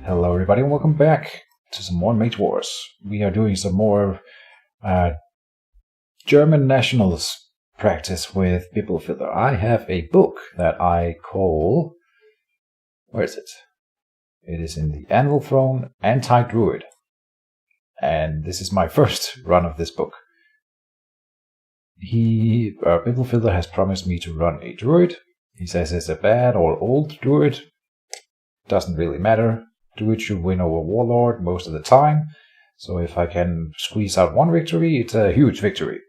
Hello everybody and welcome back to some more Mage Wars. We are doing some more German nationals practice with Bibelfiller. I have a book that I call... where is it? It is in the Anvil Throne, Anti-Druid. And this is my first run of this book. Bibelfiller has promised me to run a druid. He says it's a bad or old druid. Doesn't really matter. Druid should win over Warlord most of the time, so if I can squeeze out one victory, it's a huge victory.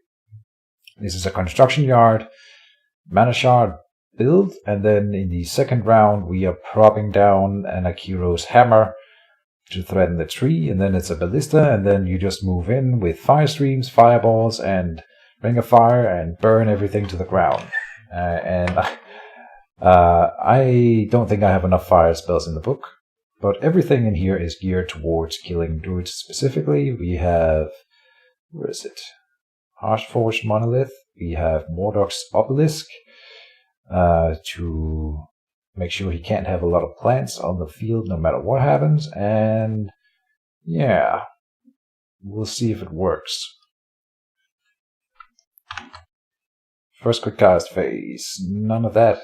This is a construction yard, mana shard build, and then in the second round we are propping down an Akiro's hammer to threaten the tree, and then it's a ballista, and then you just move in with fire streams, fireballs, and ring of fire, and burn everything to the ground. I don't think I have enough fire spells in the book. But everything in here is geared towards killing druids specifically. We have, where is it? Harshforged Monolith. We have Mordok's Obelisk to make sure he can't have a lot of plants on the field no matter what happens. And yeah, we'll see if it works. First quick cast phase, none of that.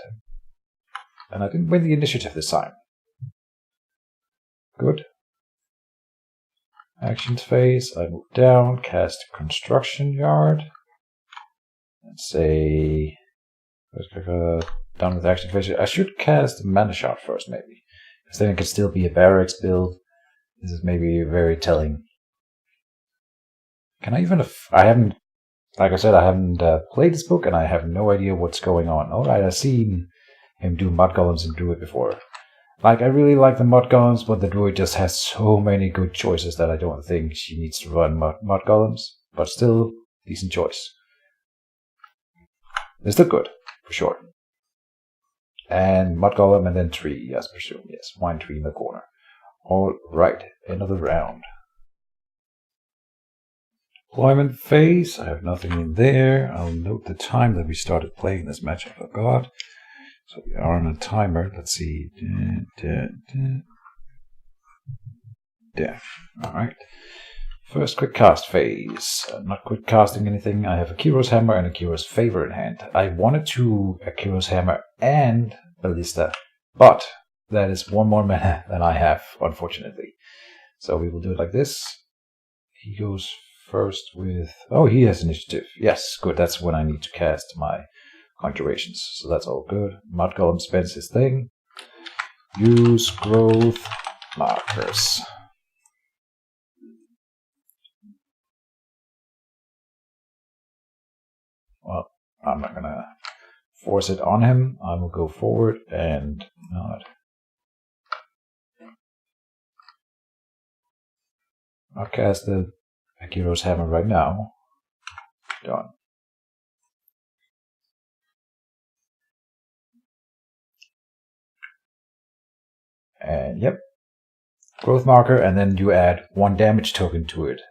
And I didn't win the initiative this time. Good. Actions phase, I move down, cast Construction Yard, and say, down with action phase. I should cast Mana Shard first, maybe, because then it could still be a barracks build. This is maybe very telling. Can I even, I haven't, like I said, I haven't played this book, and I have no idea what's going on. Alright, I've seen him do Mud Golems and Druid before. Like, I really like the Mud Golems, but the Druid just has so many good choices that I don't think she needs to run Mud Golems. But still, decent choice. They're still good, for sure. And Mud Golem and then tree, as presumed. Yes, wine tree in the corner. Alright, end of the round. Deployment phase, I have nothing in there. I'll note the time that we started playing this match, I forgot. So we are on a timer. Let's see. Alright. First quick cast phase. Not quick casting anything. I have Akiro's hammer and Akiro's favor in hand. I wanted to Akiro's hammer and ballista, but that is one more mana than I have, unfortunately. So we will do it like this. He goes first with... oh, he has initiative. Yes, good. That's when I need to cast my conjurations, so that's all good. Mud Golem spends his thing. Use growth markers. Well, I'm not gonna force it on him. I will go forward and nod. I'll cast the Akiro's hammer right now. Done. And yep, growth marker, and then you add 1 damage token to it.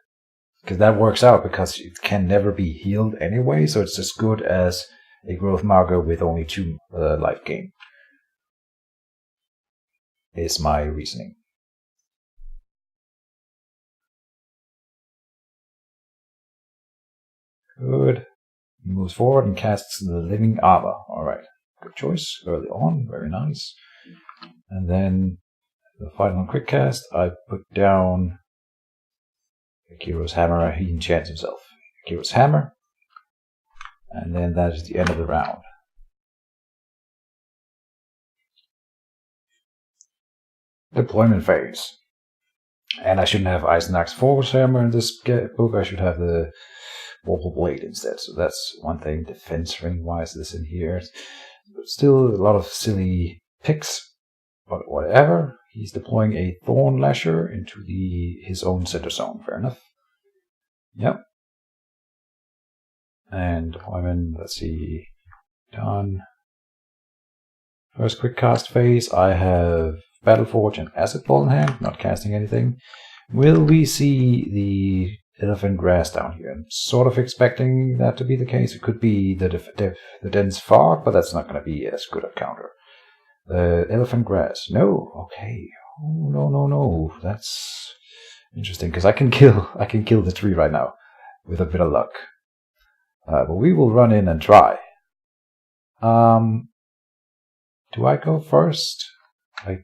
Because that works out, because it can never be healed anyway, so it's as good as a growth marker with only 2 life gain. Is my reasoning. Good. He moves forward and casts the Living Armor. Alright, good choice early on, very nice. And then the final quick cast, I put down Akiro's hammer. He enchants himself. Akiro's hammer. And then that is the end of the round. Deployment phase. And I shouldn't have Eisenach's Force hammer in this book. I should have the Vorpal Blade instead. So that's one thing. Defense ring wise, this in here. But still a lot of silly picks. But whatever, he's deploying a Thorn Lasher into his own center zone. Fair enough. Yep. And deployment, let's see, done. First quick cast phase, I have Battleforge and Acid Ball in hand, not casting anything. Will we see the Elephant Grass down here? I'm sort of expecting that to be the case. It could be the Dense Fog, but that's not going to be as good a counter. The Elephant Grass. No. Okay. Oh, no, no, no. That's interesting, because I can kill the tree right now with a bit of luck. But we will run in and try. Do I go first? I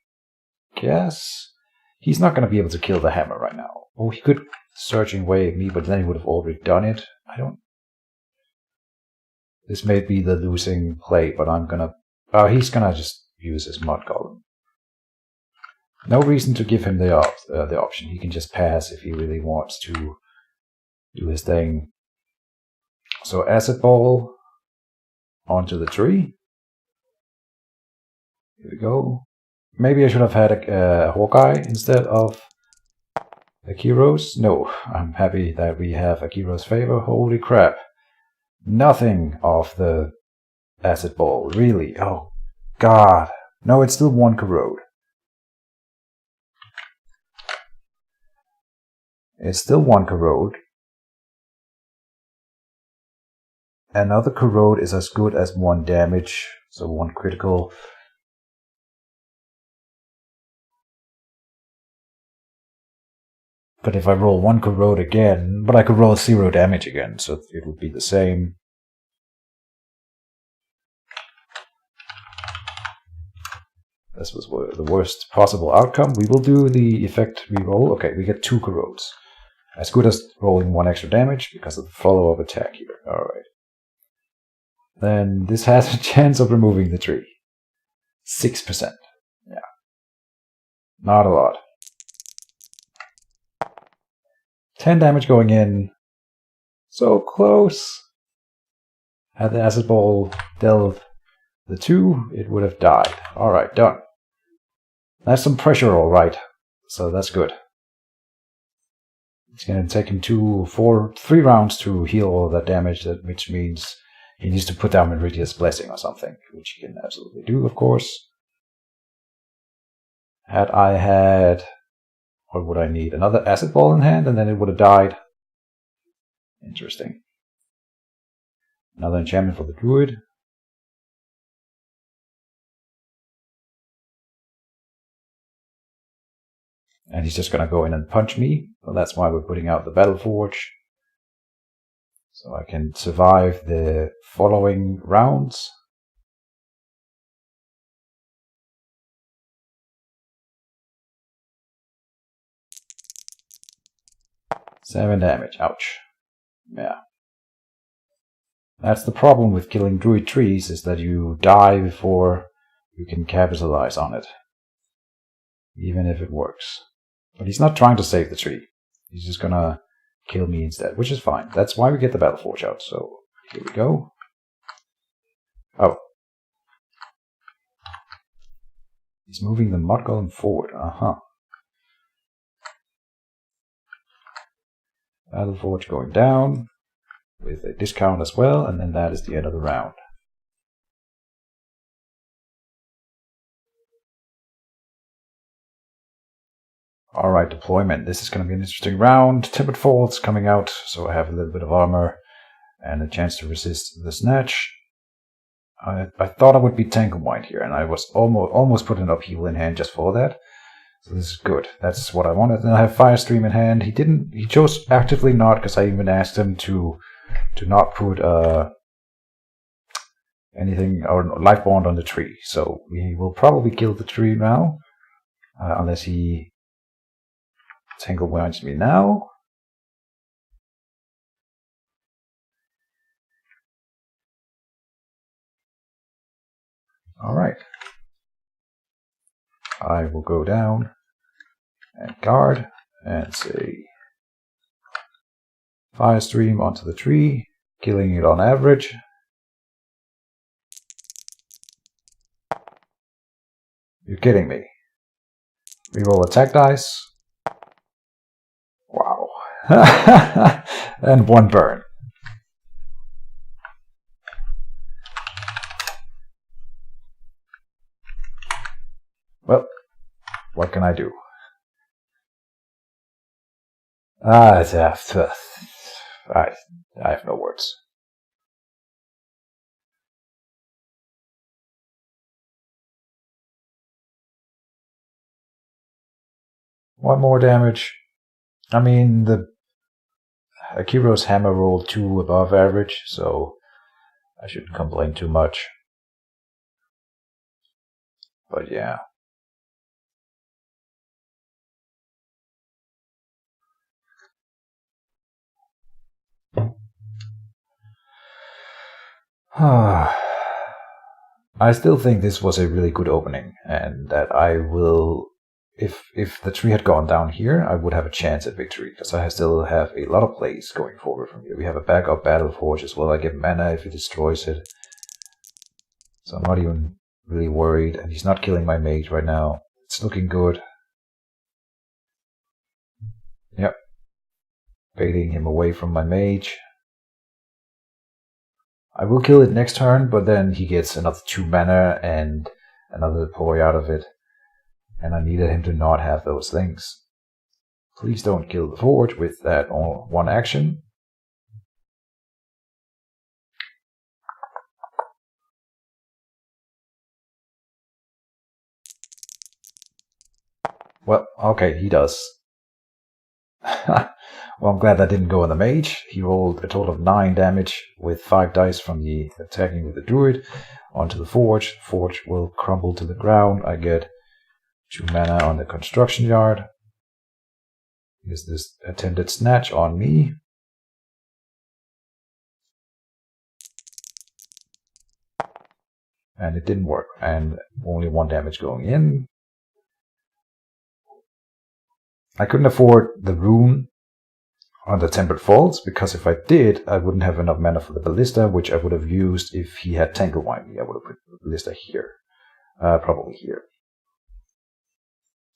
guess. He's not going to be able to kill the hammer right now. Oh, he could searching away at me, but then he would have already done it. I don't... This may be the losing play, but I'm gonna... Oh, he's gonna just use his mud golem. No reason to give him the option. He can just pass if he really wants to do his thing. So acid ball onto the tree. Here we go. Maybe I should have had a Hawkeye instead of Akiro's. No, I'm happy that we have Akiro's favor. Holy crap. Nothing of the acid ball. Really? Oh, God. No, it's still one corrode. It's still one corrode. Another corrode is as good as one damage, so one critical. But if I roll one corrode again, but I could roll 0 damage again, so it would be the same. This was the worst possible outcome. We will do the effect reroll. Okay, we get 2 corrodes. As good as rolling 1 extra damage because of the follow-up attack here. Alright. Then this has a chance of removing the tree. 6%. Yeah. Not a lot. 10 damage going in. So close. Had the acid ball dealt the 2, it would have died. Alright, done. That's some pressure, alright. So that's good. It's going to take him 3 rounds to heal all of that damage, which means he needs to put down Meridia's Blessing or something, which he can absolutely do, of course. Had I had... What would I need? Another acid ball in hand, and then it would have died. Interesting. Another enchantment for the druid. And he's just going to go in and punch me. So that's why we're putting out the Battle Forge. So I can survive the following rounds. Seven damage. Ouch. Yeah. That's the problem with killing druid trees, is that you die before you can capitalize on it. Even if it works. But he's not trying to save the tree. He's just gonna kill me instead, which is fine. That's why we get the Battle Forge out. So, here we go. Oh. He's moving the mud golem forward. Uh-huh. Battle Forge going down with a discount as well, and then that is the end of the round. Alright, deployment. This is going to be an interesting round. Timid Falls coming out, so I have a little bit of armor and a chance to resist the snatch. I thought I would be Tank White here, and I was almost putting up heal in hand just for that. So this is good. That's what I wanted. And I have Firestream in hand. He chose actively not, because I even asked him to not put anything or life bond on the tree. So we will probably kill the tree now, unless he Tangle Winds me now. Alright. I will go down and guard and say Firestream onto the tree, killing it on average. You're kidding me. Reroll attack dice. Wow. And 1 burn. Well, what can I do? I have no words. One more damage. I mean, the Akiro's hammer rolled 2 above average, so I shouldn't complain too much. But yeah. I still think this was a really good opening, and that I will, if the tree had gone down here, I would have a chance at victory, because I still have a lot of plays going forward from here. We have a backup Battle Forge as well. I get mana if he destroys it. So I'm not even really worried, and he's not killing my mage right now. It's looking good. Yep. Baiting him away from my mage. I will kill it next turn, but then he gets another 2 mana and another deploy out of it. And I needed him to not have those things. Please don't kill the forge with that one action. Well, okay, he does. Well, I'm glad that didn't go on the mage. He rolled a total of 9 damage with 5 dice from the attacking with the druid onto the forge. The forge will crumble to the ground. I get 2 mana on the construction yard. Here's this attempted snatch on me. And it didn't work. And only 1 damage going in. I couldn't afford the rune on the Tempered Faults, because if I did, I wouldn't have enough mana for the Ballista, which I would have used if he had Tanglewine me. I would have put the Ballista here. Probably here.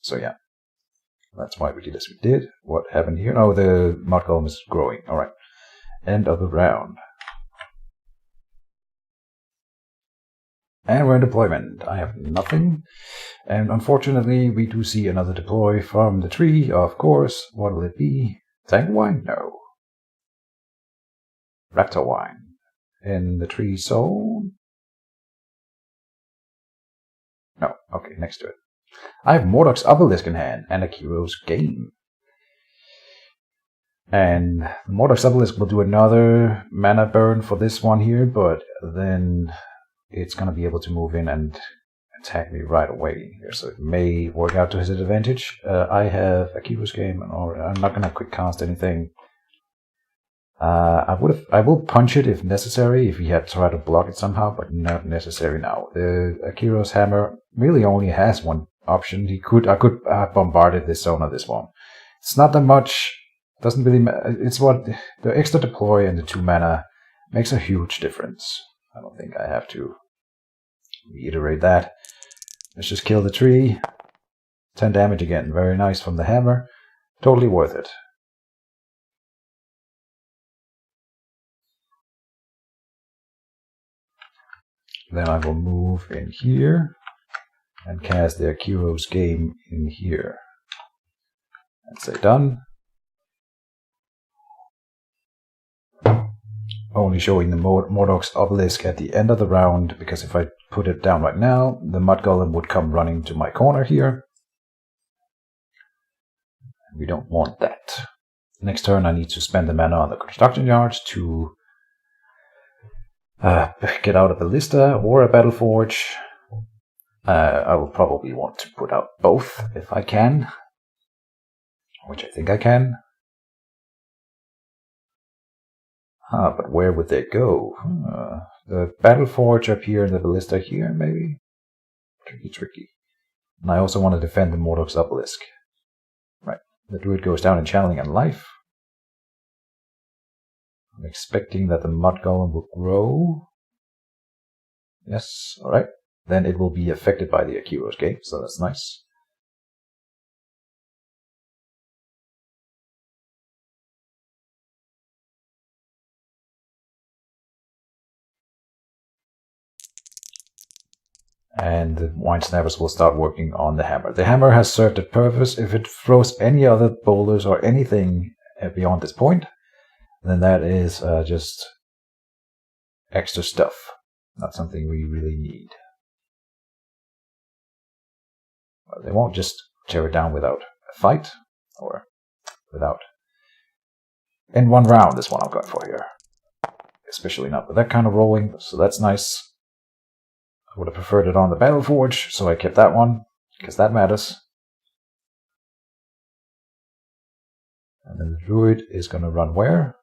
So yeah. That's why we did as we did. What happened here? Oh, the Mud Golem is growing. Alright. End of the round. And we're in deployment. I have nothing. And unfortunately, we do see another deploy from the tree, of course. What will it be? Tanglewine? No. Raptor Wine. In the tree zone? No. Okay, next to it. I have Mordok's Obelisk in hand and Akiro's Game. And Mordok's Obelisk will do another mana burn for this one here, but then it's going to be able to move in and attack me right away here, so it may work out to his advantage. I have Akiro's Game, or I'm not going to quick cast anything. I will punch it if necessary, if he had tried to block it somehow, but not necessary now. The Akiro's Hammer really only has one option. I could have bombarded this zone or this one. It's not that much. Doesn't really matter. It's what the extra deploy and the 2 mana makes a huge difference. I don't think I have to reiterate that. Let's just kill the tree. 10 damage again. Very nice from the hammer. Totally worth it. Then I will move in here and cast the Akiro's Game in here. And say done. Only showing the Mordok's Obelisk at the end of the round, because if I put it down right now, the Mud Golem would come running to my corner here. We don't want that. Next turn I need to spend the mana on the construction yards to get out a Ballista or a Battle Forge. I will probably want to put out both if I can, which I think I can. But where would they go? The Battle Forge up here and the Ballista here, maybe? Tricky. And I also want to defend the Mordok's Obelisk. Right. The Druid goes down in Channeling and Life. I'm expecting that the Mud Golem will grow. Yes, alright. Then it will be affected by the Akiro's Game, so that's nice. And the Wine Snappers will start working on the hammer. The hammer has served its purpose. If it throws any other boulders or anything beyond this point, then that is just extra stuff. Not something we really need. Well, they won't just tear it down without fight, or without. In one round is what I'm going for here. Especially not with that kind of rolling, so that's nice. I would have preferred it on the Battle Forge, so I kept that one, because that matters. And then the Druid is going to run where?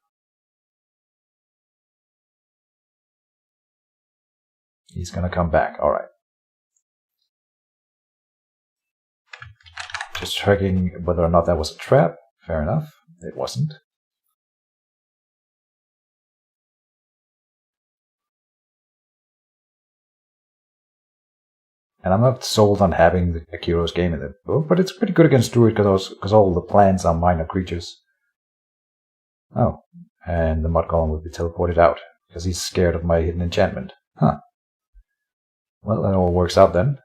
He's going to come back, alright. Just checking whether or not that was a trap. Fair enough, it wasn't. And I'm not sold on having the Akiro's game in the book, but it's pretty good against Druid because all the plants are minor creatures. Oh, and the Mud Golem will be teleported out because he's scared of my hidden enchantment. Huh. Well, that all works out then.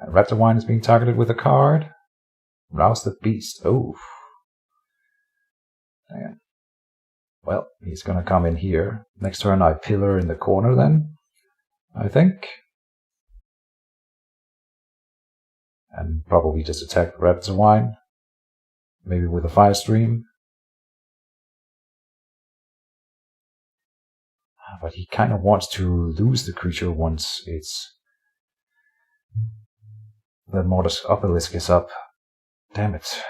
And Raptor Wine is being targeted with a card. Rouse the Beast. Oh. Damn. Well, he's gonna come in here. Next turn I pillar in the corner then, I think. And probably just attack Raptor Wine. Maybe with a Fire Stream. But he kind of wants to lose the creature once it's... the Mortis Obelisk is up. Damn it.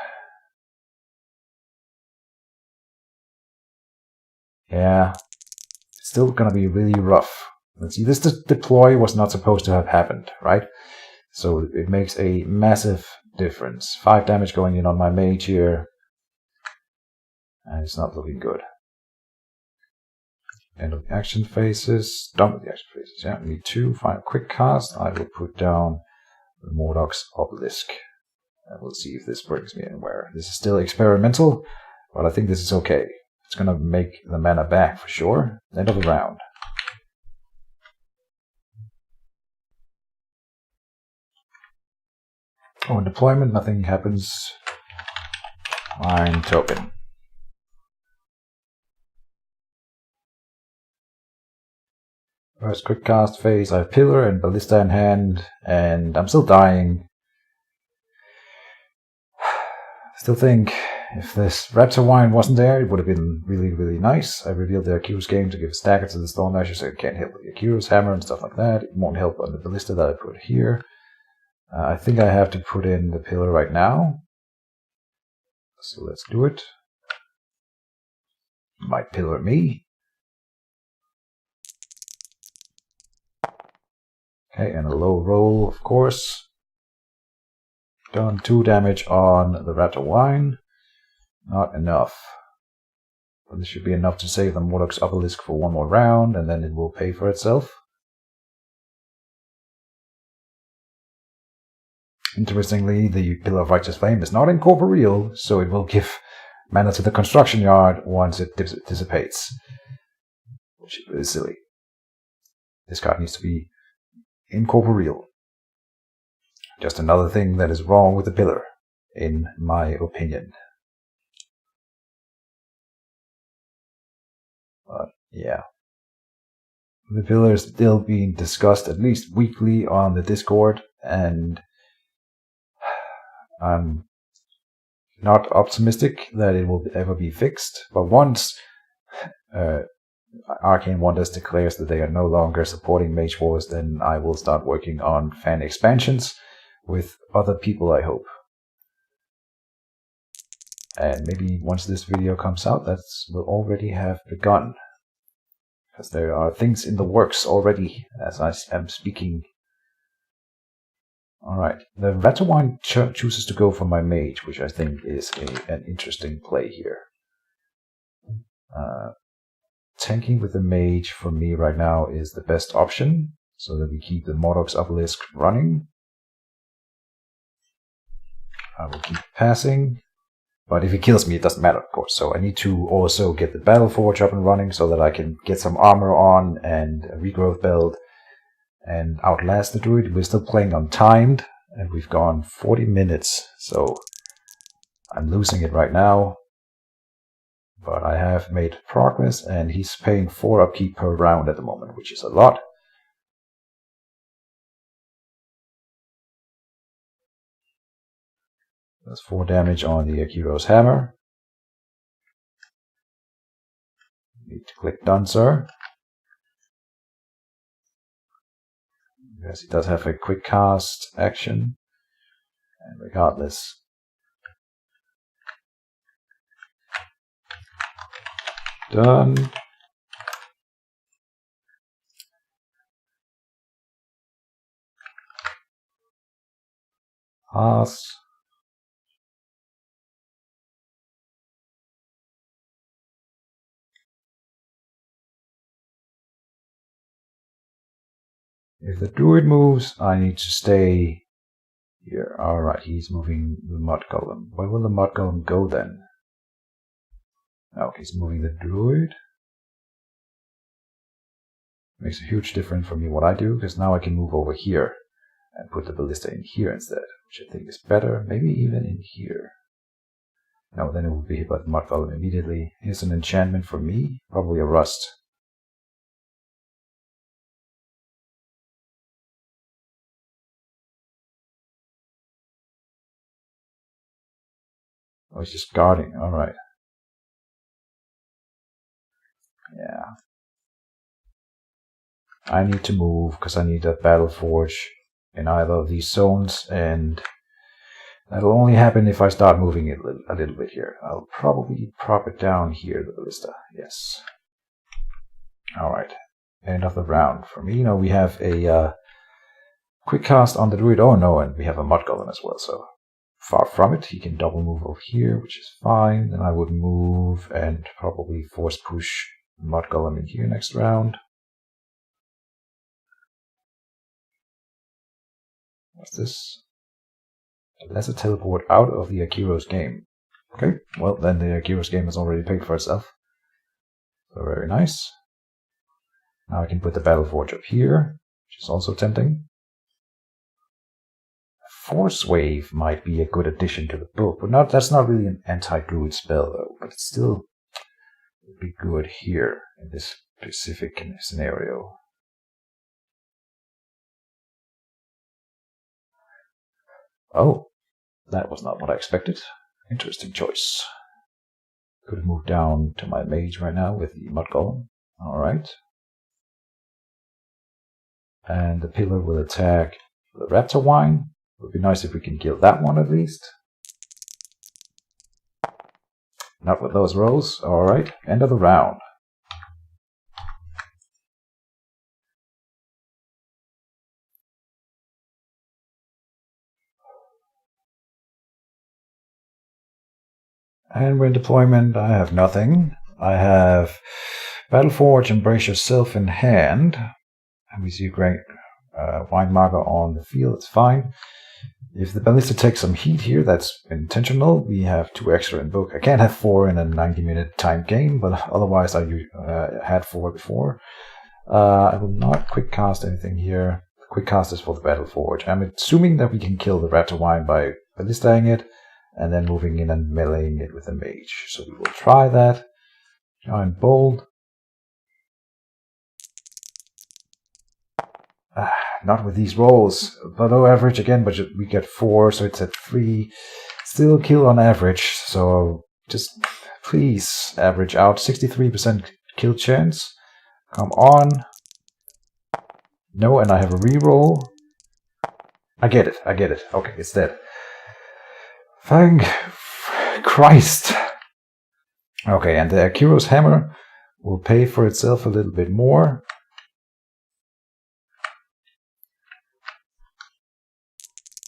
Yeah. It's still gonna be really rough. Let's see, this deploy was not supposed to have happened, right? So it makes a massive difference. 5 damage going in on my Mage here. And it's not looking good. End of the action phases. Done with the action phases, yeah. Need 2. Final quick cast. I will put down the Mordox Obelisk. And we'll see if this brings me anywhere. This is still experimental, but I think this is okay. It's going to make the mana back for sure. End of the round. Oh, in deployment, nothing happens. Mine token. First quick cast phase, I have Pillar and Ballista in hand, and I'm still dying. Still think if this Raptor Wine wasn't there, it would have been really, really nice. I revealed the Akiro's game to give a stagger to the Storm Lasher, so it can't hit with the Akiro's hammer and stuff like that. It won't help on the Ballista that I put here. I think I have to put in the Pillar right now. So let's do it. Might Pillar me. Okay, and a low roll, of course. Done 2 damage on the Raptor Wine. Not enough. But this should be enough to save the Mordox Obelisk for 1 more round, and then it will pay for itself. Interestingly, the Pillar of Righteous Flame is not incorporeal, so it will give mana to the construction yard once it dissipates. Which is really silly. This card needs to be incorporeal. Just another thing that is wrong with the Pillar, in my opinion. But yeah. The Pillar is still being discussed at least weekly on the Discord, and I'm not optimistic that it will ever be fixed. But once Arcane Wonders declares that they are no longer supporting Mage Wars, then I will start working on fan expansions with other people, I hope. And maybe once this video comes out, that will already have begun. Because there are things in the works already as I am speaking. Alright, the Raptor Wine chooses to go for my Mage, which I think is an interesting play here. Tanking with the Mage for me right now is the best option, so that we keep the Mordox Obelisk running. I will keep passing, but if he kills me it doesn't matter, of course, so I need to also get the Battle Forge up and running so that I can get some armor on and a regrowth belt and outlast the Druid. We're still playing untimed, and we've gone 40 minutes, so I'm losing it right now. But I have made progress, and he's paying 4 upkeep per round at the moment, which is a lot. That's 4 damage on the Akiro's hammer. Need to click done, sir. Yes, he does have a quick cast action. And regardless. Done. Pass. If the druid moves, I need to stay here. Alright, he's moving the mud golem. Where will the mud golem go then? Okay, he's moving the druid. Makes a huge difference for me what I do, because now I can move over here and put the ballista in here instead, which I think is better. Maybe even in here. No, then it will be hit by the mud golem immediately. Here's an enchantment for me, probably a rust. Oh, he's just guarding. Alright. Yeah. I need to move because I need a battle forge in either of these zones, and that'll only happen if I start moving it a little bit here. I'll probably prop it down here, the ballista. Yes. Alright. End of the round. For me, we have a quick cast on the druid. Oh no, and we have a mud golem as well, so far from it. He can double move over here, which is fine. Then I would move and probably force push mud golem in here next round. What's this? Let's teleport out of the Akiro's game. Okay, well then the Akiro's game has already paid for itself. So very nice. Now I can put the battle forge up here, which is also tempting. Force Wave might be a good addition to the book, but that's not really an anti-druid spell though, but it still would be good here in this specific scenario. Oh, that was not what I expected. Interesting choice. Could have moved down to my mage right now with the mud golem. Alright. And the pillar will attack the raptor wine. It would be nice if we can kill that one at least. Not with those rolls. Alright, end of the round. And we're in deployment. I have nothing. I have Battleforge, Embrace Yourself in hand. And we see a great wine marker on the field. It's fine. If the ballista takes some heat here, that's intentional. We have 2 extra in book. I can't have 4 in a 90-minute time game, but otherwise I had 4 before. I will not quick cast anything here. The quick cast is for the Battleforge. I'm assuming that we can kill the raptor wine by ballistaing it, and then moving in and meleeing it with a mage. So we will try that. Giant bold. Not with these rolls. Below average again, but we get 4, so it's at 3. Still kill on average, so just please average out. 63% kill chance. Come on. No, and I have a reroll. I get it. Okay, it's dead. Thank Christ. Okay, and the Akiro's hammer will pay for itself a little bit more.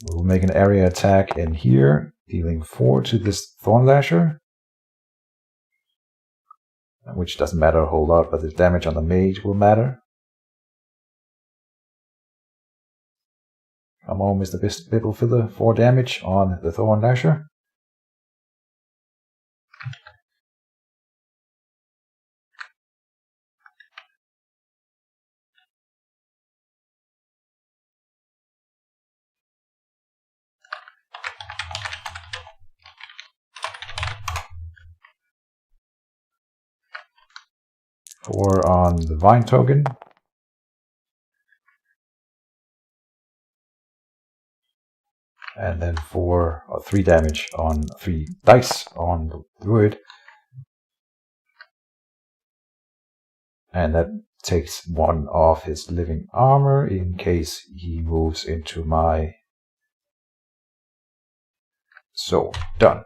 We'll make an area attack in here, dealing 4 to this Thornlasher. Which doesn't matter a whole lot, but the damage on the mage will matter. Come on, Mr. Bibble Filler, 4 damage on the Thornlasher. Four on the Vine token. and then 4 or 3 damage on 3 dice on the druid. And that takes 1 off his living armor in case he moves into my... So, done.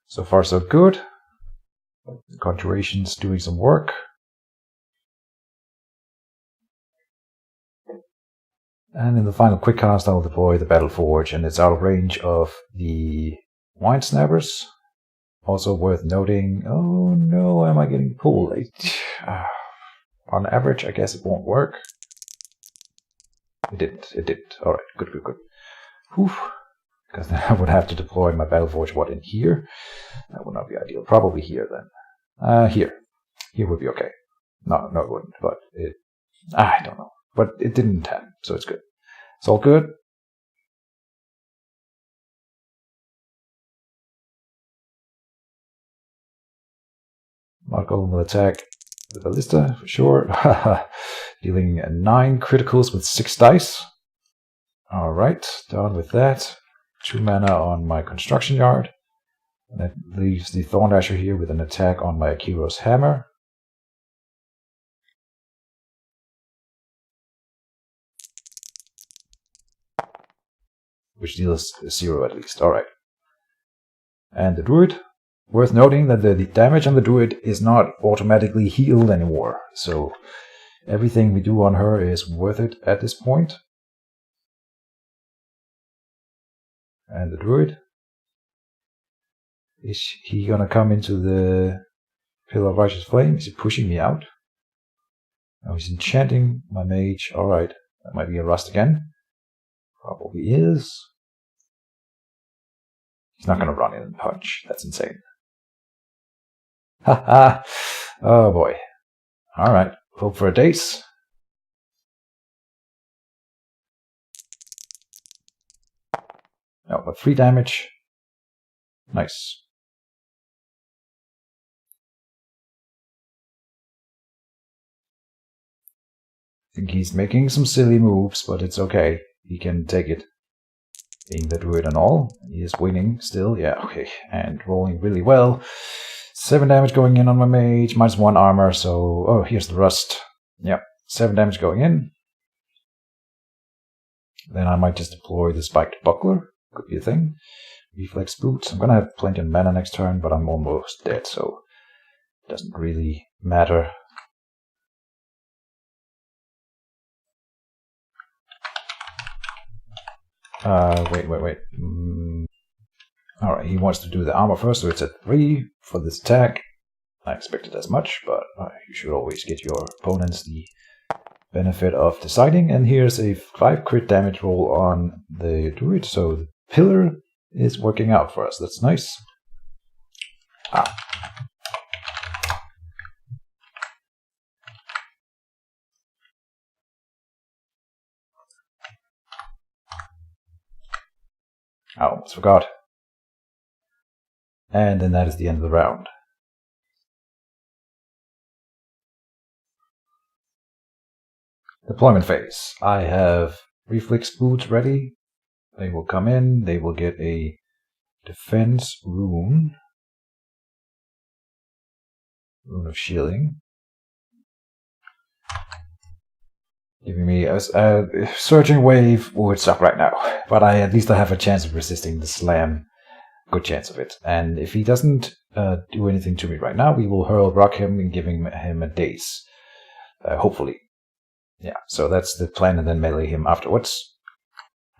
So far so good. The conjuration's doing some work. And in the final quick cast, I'll deploy the Battle Forge, and it's out of range of the Wine Snappers. Also worth noting, oh no, am I getting pulled? On average, I guess it won't work. It didn't. Alright, good. Whew. Because then I would have to deploy my Battle Forge, what, in here? That would not be ideal. Probably here then. Here. Here would be okay. No, it wouldn't, but it... I don't know. But it didn't happen, so it's good. It's all good. Marco will attack the Ballista, for sure. Dealing 9 criticals with 6 dice. Alright, done with that. 2 mana on my Construction Yard. And that leaves the Thorn Dasher here with an attack on my Akiro's Hammer. Which deals 0 at least. Alright. And the Druid. Worth noting that the damage on the Druid is not automatically healed anymore. So everything we do on her is worth it at this point. And the Druid. Is he gonna come into the Pillar of Righteous Flame? Is he pushing me out? Oh, he's enchanting my Mage. Alright. That might be a Rust again. Probably is. He's not going to run in and punch. That's insane. Haha. Oh boy. Alright. Hope for a Dace. Oh, but 3 damage. Nice. I think he's making some silly moves, but it's okay. He can take it. Being the Druid and all. He is winning still. Yeah, okay. And rolling really well. 7 damage going in on my Mage. -1 armor, so... Oh, here's the Rust. Yep. 7 damage going in. Then I might just deploy the Spiked Buckler. Could be a thing. Reflex Boots. I'm gonna have plenty of mana next turn, but I'm almost dead, so... It doesn't really matter. Wait. Alright, he wants to do the armor first, so it's at 3 for this attack. I expected as much, but you should always get your opponents the benefit of deciding. And here's a 5 crit damage roll on the Druid, so the Pillar is working out for us. That's nice. I almost forgot. And then that is the end of the round. Deployment phase. I have Reflex Boots ready. They will come in. They will get a defense rune. Rune of Shielding. Giving me a Surging Wave would suck right now. But at least I have a chance of resisting the slam. Good chance of it. And if he doesn't do anything to me right now, we will Hurl Rock him and giving him a Daze. Hopefully. Yeah, so that's the plan, and then melee him afterwards.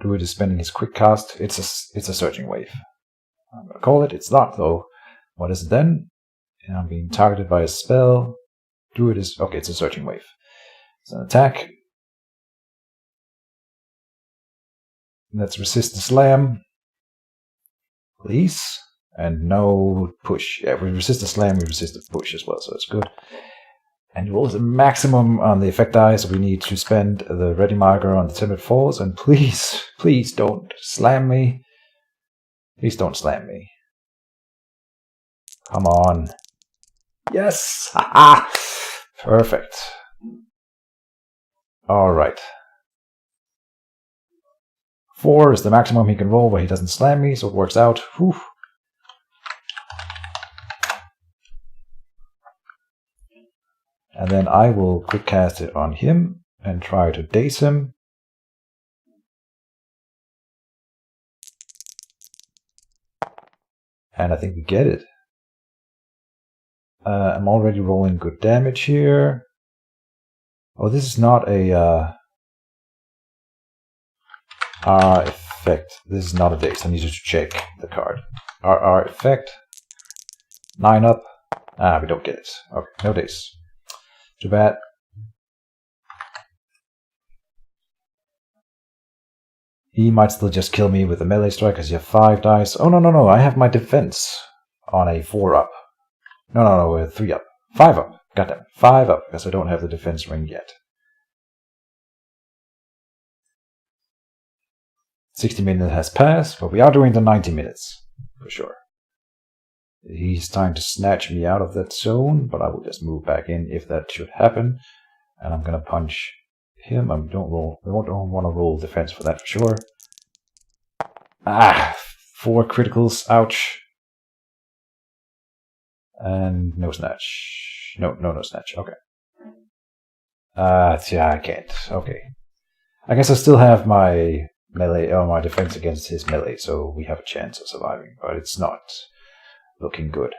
Druid is spending his quick cast. It's a Surging Wave. I'm gonna call it. It's not though. What is it then? And I'm being targeted by a spell. Druid is okay. It's a Surging Wave. It's an attack. Let's resist the slam. Please. And no push. Yeah, we resist the slam, we resist the push as well, so it's good. And he rolls a maximum on the effect die, so we need to spend the ready marker on the Timid Falls. And please, please don't slam me. Please don't slam me. Come on. Yes! Haha! Perfect. Alright. 4 is the maximum he can roll where he doesn't slam me, so it works out. Whew. And then I will quick cast it on him and try to daze him. And I think we get it. I'm already rolling good damage here. Oh, this is not a R effect. This is not a daze. I need to check the card. RR effect. 9 up. Ah, we don't get it. Okay, no daze. Too bad. He might still just kill me with a melee strike because you have 5 dice. Oh, no. I have my defense on a 4 up. No, a 3 up. 5 up. Goddamn. 5 up because I don't have the defense ring yet. 60 minutes has passed, but we are doing the 90 minutes. For sure. He's trying to snatch me out of that zone, but I will just move back in if that should happen. And I'm gonna punch him. We don't want to roll defense for that for sure. Ah, 4 criticals. Ouch. And no snatch. No snatch. Okay. Yeah, I can't. Okay. I guess I still have my melee, or my defense against his melee, so we have a chance of surviving, but it's not looking good.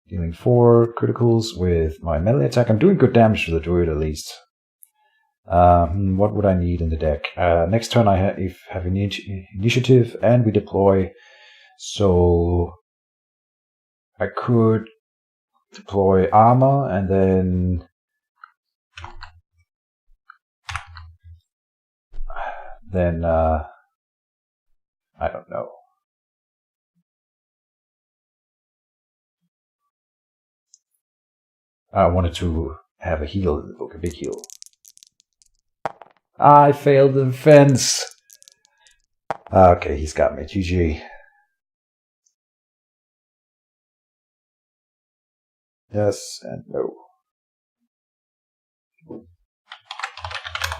Dealing 4 criticals with my melee attack. I'm doing good damage to the druid at least. What would I need in the deck? Next turn I have initiative and we deploy. So I could deploy armor and then I don't know. I wanted to have a heal in the book, a big heal. I failed the defense. Okay, he's got me. GG. Yes and no.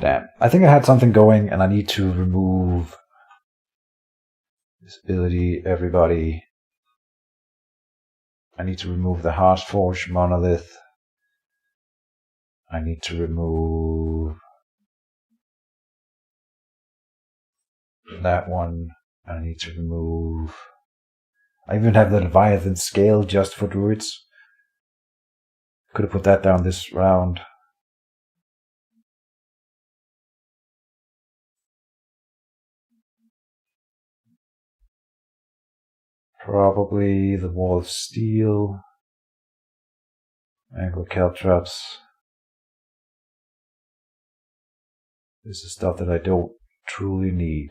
Damn. I think I had something going and I need to remove this ability, everybody. I need to remove the Hearthforged monolith. I need to remove that one. I need to remove... I even have the Leviathan scale just for druids. Could have put that down this round. Probably the Wall of Steel. Angler Caltrops. This is stuff that I don't truly need.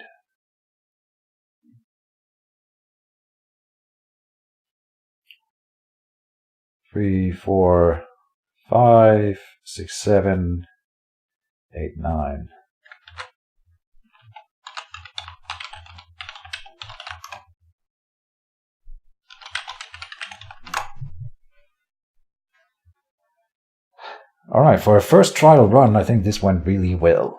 Three, 4, 5, 6, 7, 8, 9. Alright, for a first trial run, I think this went really well.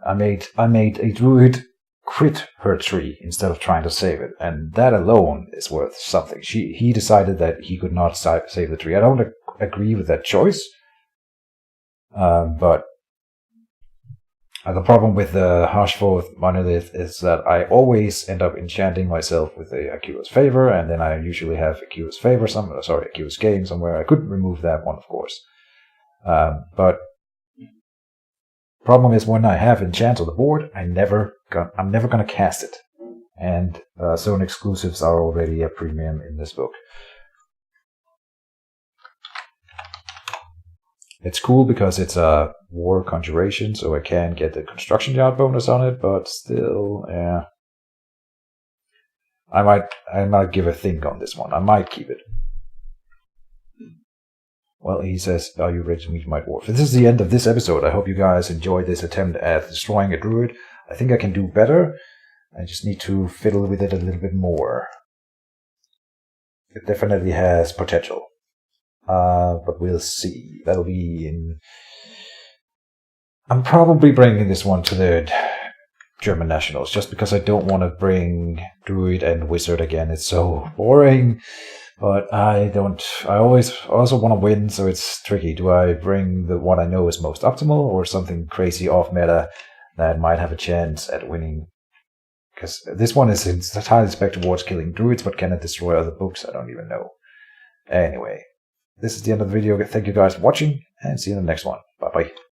I made a druid crit her tree instead of trying to save it, and that alone is worth something. He decided that he could not save the tree. I don't agree with that choice, but the problem with the Hearthforged monolith is that I always end up enchanting myself with a Aqua's Favor, and then I usually have Aqua's Favor Aqua's Game somewhere. I could remove that one, of course. But problem is when I have enchant on the board, I'm never gonna cast it, and zone exclusives are already a premium in this book. It's cool because it's a war conjuration, so I can get the construction yard bonus on it, but still, yeah. I might give a think on this one. I might keep it. Well, he says, are you ready to meet my dwarf? This is the end of this episode. I hope you guys enjoyed this attempt at destroying a druid. I think I can do better. I just need to fiddle with it a little bit more. It definitely has potential. But we'll see. That'll be in... I'm probably bringing this one to the German Nationals, just because I don't want to bring Druid and Wizard again. It's so boring. But I also want to win, so it's tricky. Do I bring the one I know is most optimal, or something crazy off meta that might have a chance at winning? Because this one is entirely spec towards killing Druids, but can it destroy other books? I don't even know. Anyway, this is the end of the video. Thank you guys for watching, and see you in the next one. Bye bye.